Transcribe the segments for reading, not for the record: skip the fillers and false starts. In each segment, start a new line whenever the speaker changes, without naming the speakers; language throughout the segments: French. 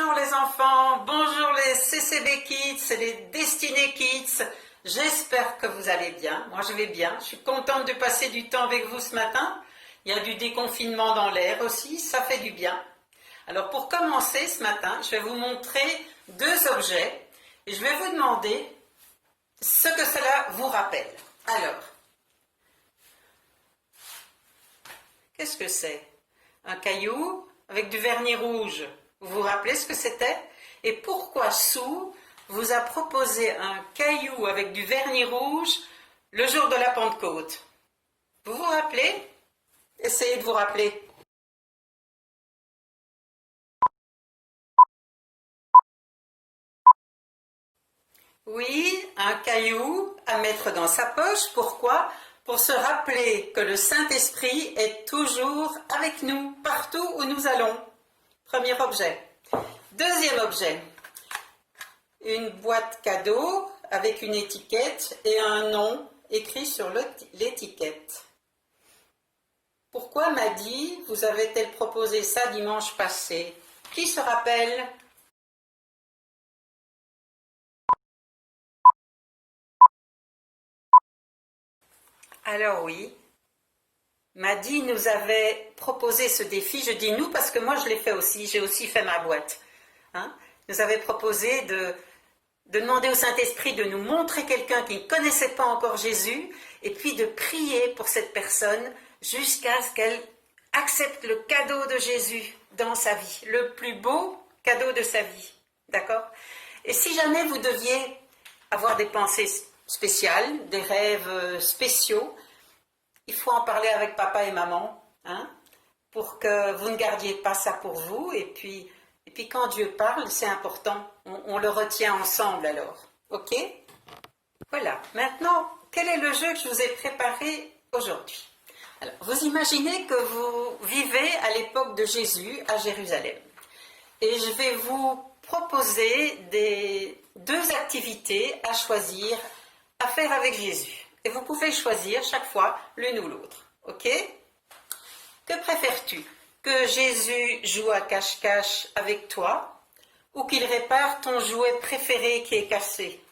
Bonjour les enfants, bonjour les CCB Kids et les Destinés Kids. J'espère que vous allez bien. Moi je vais bien. Je suis contente de passer du temps avec vous ce matin. Il y a du déconfinement dans l'air aussi, ça fait du bien. Alors pour commencer ce matin, je vais vous montrer deux objets et je vais vous demander ce que cela vous rappelle. Alors, qu'est-ce que c'est? Un caillou avec du vernis rouge. Vous vous rappelez ce que c'était? Et pourquoi Sue vous a proposé un caillou avec du vernis rouge le jour de la Pentecôte? Vous vous rappelez? Essayez de vous rappeler. Oui, un caillou à mettre dans sa poche. Pourquoi? Pour se rappeler que le Saint-Esprit est toujours avec nous, partout où nous allons. Premier objet. Deuxième objet. Une boîte cadeau avec une étiquette et un nom écrit sur l'étiquette. Pourquoi Maddy vous avait-elle proposé ça dimanche passé? Qui se rappelle? Alors oui, Maddy nous avait proposé ce défi. Je dis nous parce que moi je l'ai fait aussi, j'ai aussi fait ma boîte. Nous avait proposé de demander au Saint-Esprit de nous montrer quelqu'un qui ne connaissait pas encore Jésus et puis de prier pour cette personne jusqu'à ce qu'elle accepte le cadeau de Jésus dans sa vie, le plus beau cadeau de sa vie. D'accord? Et si jamais vous deviez avoir des pensées spéciales, des rêves spéciaux, il faut en parler avec papa et maman, pour que vous ne gardiez pas ça pour vous. Et puis quand Dieu parle, c'est important, on le retient ensemble alors. Ok? Voilà. Maintenant, quel est le jeu que je vous ai préparé aujourd'hui? Alors, vous imaginez que vous vivez à l'époque de Jésus à Jérusalem. Et je vais vous proposer deux activités à choisir, à faire avec Jésus. Et vous pouvez choisir chaque fois l'une ou l'autre. Ok? Que préfères-tu? Que Jésus joue à cache-cache avec toi ou qu'il répare ton jouet préféré qui est cassé?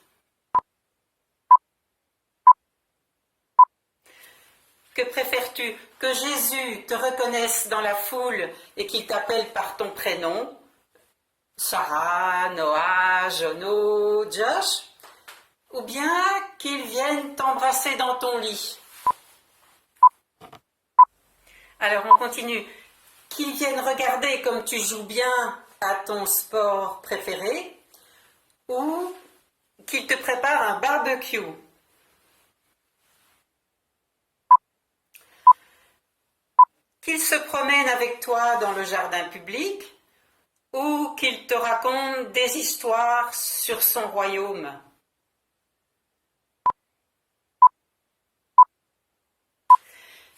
Que préfères-tu? Que Jésus te reconnaisse dans la foule et qu'il t'appelle par ton prénom? Sarah, Noah, Jono, Josh? Ou bien qu'il vienne t'embrasser dans ton lit? Alors on continue. Qu'il vienne regarder comme tu joues bien à ton sport préféré ou qu'il te prépare un barbecue? Qu'il se promène avec toi dans le jardin public ou qu'il te raconte des histoires sur son royaume?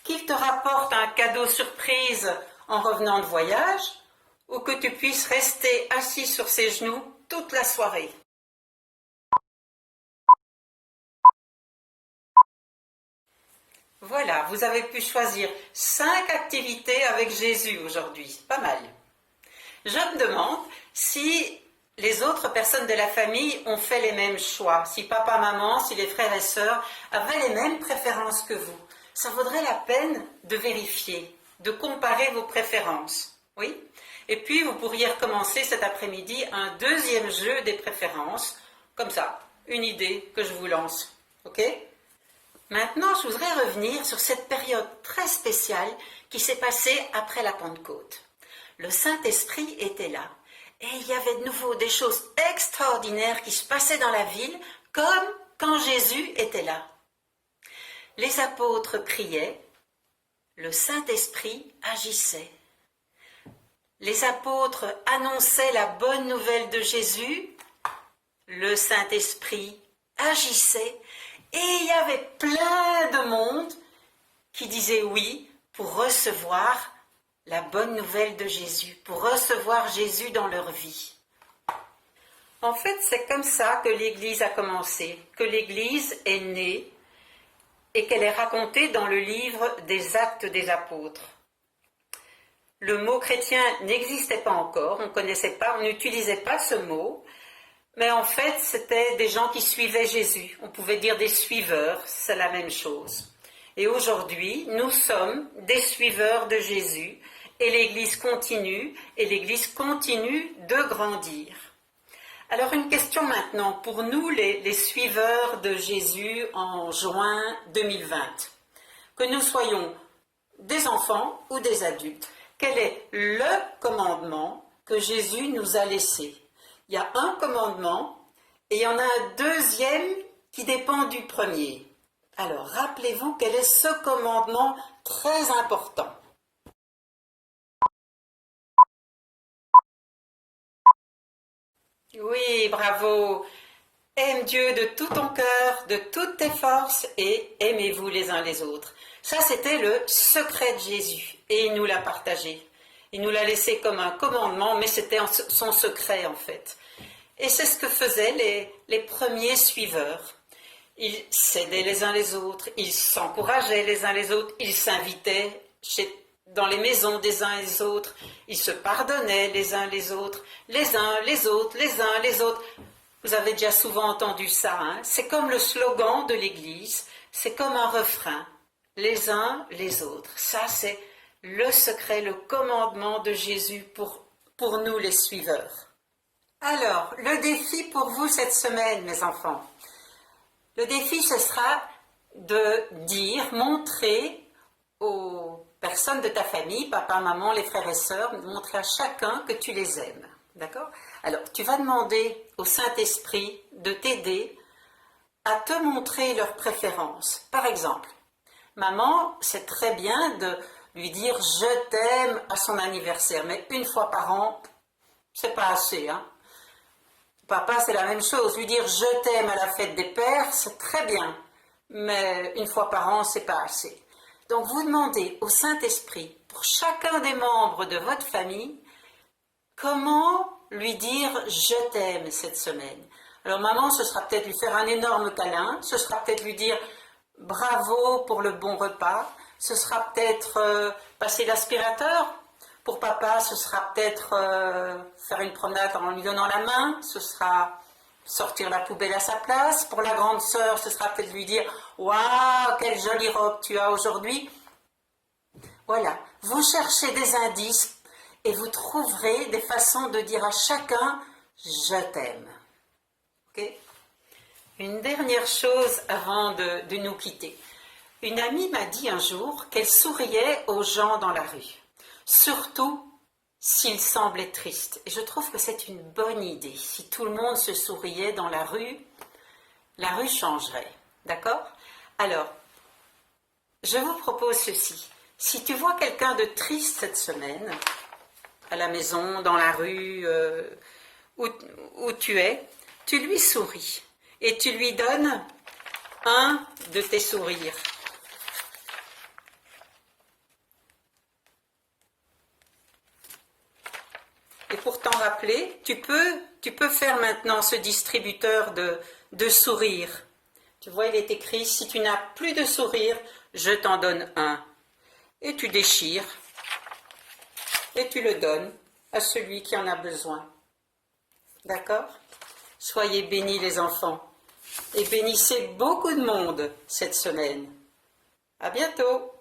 Qu'il te rapporte un cadeau surprise en revenant de voyage ou que tu puisses rester assis sur ses genoux toute la soirée? Voilà, vous avez pu choisir 5 activités avec Jésus aujourd'hui. Pas mal. Je me demande si les autres personnes de la famille ont fait les mêmes choix, si papa, maman, si les frères et sœurs avaient les mêmes préférences que vous. Ça vaudrait la peine de vérifier, de comparer vos préférences. Oui? Et puis, vous pourriez recommencer cet après-midi un deuxième jeu des préférences. Comme ça, une idée que je vous lance. Ok? Maintenant, je voudrais revenir sur cette période très spéciale qui s'est passée après la Pentecôte. Le Saint-Esprit était là. Et il y avait de nouveau des choses extraordinaires qui se passaient dans la ville, comme quand Jésus était là. Les apôtres priaient, le Saint-Esprit agissait. Les apôtres annonçaient la bonne nouvelle de Jésus, le Saint-Esprit agissait, et il y avait plein de monde qui disait oui pour recevoir la bonne nouvelle de Jésus, pour recevoir Jésus dans leur vie. En fait, c'est comme ça que l'Église a commencé, que l'Église est née et qu'elle est racontée dans le livre des Actes des Apôtres. le mot chrétien n'existait pas encore, on ne connaissait pas, on n'utilisait pas ce mot, mais en fait c'était des gens qui suivaient Jésus, on pouvait dire des suiveurs, c'est la même chose. Et aujourd'hui, nous sommes des suiveurs de Jésus et l'Église continue de grandir. Alors une question maintenant pour nous les suiveurs de Jésus en juin 2020. Que nous soyons des enfants ou des adultes, quel est le commandement que Jésus nous a laissé? Il y a un commandement et il y en a un deuxième qui dépend du premier. Alors rappelez-vous quel est ce commandement très important. Oui, bravo. Aime Dieu de tout ton cœur, de toutes tes forces et aimez-vous les uns les autres. Ça, c'était le secret de Jésus et il nous l'a partagé. Il nous l'a laissé comme un commandement, mais c'était son secret en fait. Et c'est ce que faisaient les premiers suiveurs. Ils s'aidaient les uns les autres, ils s'encourageaient les uns les autres, ils s'invitaient dans les maisons des uns et des autres, ils se pardonnaient les uns les autres, les uns les autres, les uns les autres. Vous avez déjà souvent entendu ça, hein? C'est comme le slogan de l'Église, c'est comme un refrain, les uns les autres. Ça, c'est le secret, le commandement de Jésus pour nous les suiveurs. Alors, le défi pour vous cette semaine, mes enfants. Le défi, ce sera de montrer aux personnes de ta famille, papa, maman, les frères et sœurs, montrer à chacun que tu les aimes. D'accord? Alors, tu vas demander au Saint-Esprit de t'aider à te montrer leurs préférences. Par exemple, maman, c'est très bien de lui dire « je t'aime » à son anniversaire, mais une fois par an, c'est pas assez, hein? Papa, c'est la même chose. Lui dire « je t'aime » à la fête des pères, c'est très bien. Mais une fois par an, c'est pas assez. Donc, vous demandez au Saint-Esprit, pour chacun des membres de votre famille, comment lui dire « je t'aime » cette semaine. Alors, maman, ce sera peut-être lui faire un énorme câlin. Ce sera peut-être lui dire « bravo pour le bon repas ». Ce sera peut-être passer l'aspirateur. Pour papa, ce sera peut-être faire une promenade en lui donnant la main, ce sera sortir la poubelle à sa place. Pour la grande sœur, ce sera peut-être lui dire « Waouh, quelle jolie robe tu as aujourd'hui !» Voilà, vous cherchez des indices et vous trouverez des façons de dire à chacun « je t'aime ». Okay? Une dernière chose avant de nous quitter. Une amie m'a dit un jour qu'elle souriait aux gens dans la rue. Surtout s'il semblait triste. Et je trouve que c'est une bonne idée. Si tout le monde se souriait dans la rue changerait. D'accord? Alors, je vous propose ceci. Si tu vois quelqu'un de triste cette semaine, à la maison, dans la rue, où tu es, tu lui souris. Et tu lui donnes un de tes sourires. Et pour t'en rappeler, tu peux faire maintenant ce distributeur de sourires. Tu vois, il est écrit, si tu n'as plus de sourire, je t'en donne un. Et tu déchires et tu le donnes à celui qui en a besoin. D'accord? Soyez bénis les enfants et bénissez beaucoup de monde cette semaine. À bientôt!